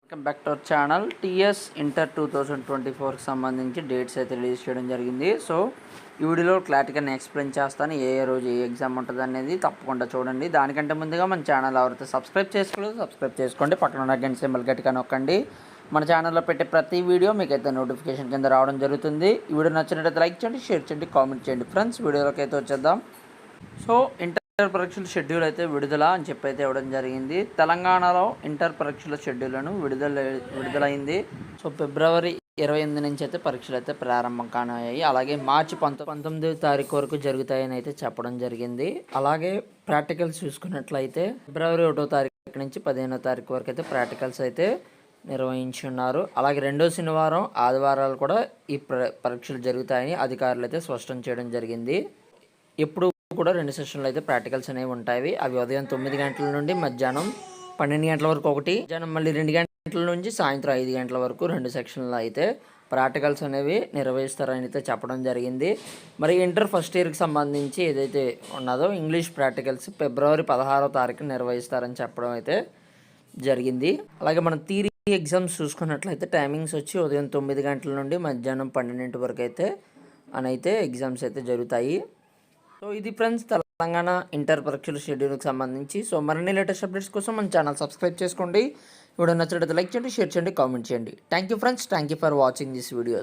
Welcome back to our channel. TS inter 2024కి సంబంధించి dates అయితే రిలీజ్ చేయడం జరిగింది. సో ఈ వీడియోలో క్లారిటీగా నేను ఎక్స్ప్లెయిన్ చేస్తాను. ఏ రోజు ఏ ఎగ్జామ్ ఉంటుంది అనేది తప్పకుండా చూడండి. దానికంటే ముందుగా మన ఛానల్ ఎవరైతే సబ్స్క్రైబ్ చేసుకోలేదు సబ్స్క్రైబ్ చేసుకోండి. పక్కన ఉన్న గంట సింబల్ గట్టిగా నొక్కండి. మన ఛానల్లో పెట్టే ప్రతి వీడియో మీకైతే నోటిఫికేషన్ కింద రావడం జరుగుతుంది. ఈ వీడియో నచ్చినట్లయితే లైక్ చేయండి, షేర్ చేయండి, కామెంట్ చేయండి. ఫ్రెండ్స్, వీడియోలోకి అయితే వచ్చేద్దాం. సో ఇంటర్ పరీక్షల షెడ్యూల్ అయితే విడుదల అని చెప్పి అయితే ఇవ్వడం జరిగింది. తెలంగాణలో ఇంటర్ పరీక్షల షెడ్యూల్ను విడుదలైంది. సో ఫిబ్రవరి 28 నుంచి అయితే పరీక్షలు అయితే ప్రారంభం కానయ్యాయి. అలాగే మార్చి 19వ తారీఖు వరకు జరుగుతాయని అయితే చెప్పడం జరిగింది. అలాగే ప్రాక్టికల్స్ చూసుకున్నట్లయితే ఫిబ్రవరి 1వ తారీఖు నుంచి 15వ తారీఖు వరకు అయితే ప్రాక్టికల్స్ అయితే నిర్వహించున్నారు. అలాగే రెండో శనివారం ఆదివారాలు కూడా ఈ పరీక్షలు జరుగుతాయని అధికారులు అయితే స్పష్టం చేయడం జరిగింది. ఎప్పుడు కూడా 2 సెషన్లు అయితే ప్రాక్టికల్స్ అనేవి ఉంటాయి. అవి ఉదయం 9 గంటల నుండి మధ్యాహ్నం 12 గంటల వరకు ఒకటి, మధ్యాహ్నం మళ్ళీ 2 గంటల నుంచి సాయంత్రం 5 గంటల వరకు 2 సెక్షన్లు అయితే ప్రాక్టికల్స్ అనేవి నిర్వహిస్తారని అయితే చెప్పడం జరిగింది. మరి ఇంటర్ ఫస్ట్ ఇయర్కి సంబంధించి ఏదైతే ఉన్నదో ఇంగ్లీష్ ప్రాక్టికల్స్ ఫిబ్రవరి 16వ తారీఖు నిర్వహిస్తారని చెప్పడం అయితే జరిగింది. అలాగే మనం థియరీ ఎగ్జామ్స్ చూసుకున్నట్లయితే టైమింగ్స్ వచ్చి ఉదయం 9 గంటల నుండి మధ్యాహ్నం 12 వరకు అయితే ఎగ్జామ్స్ అయితే జరుగుతాయి. సో ఇది ఫ్రెండ్స్ తెలంగాణ ఇంటర్ పరీక్షల షెడ్యూల్కి సంబంధించి. సో మరిన్ని లేటెస్ట్ అప్డేట్స్ కోసం మన ఛానల్ సబ్స్క్రైబ్ చేసుకోండి. వీడియో నచ్చినట్లయితే లైక్ చేయండి, షేర్ చేయండి, కామెంట్ చేయండి. Thank you friends, thank you for watching this videos.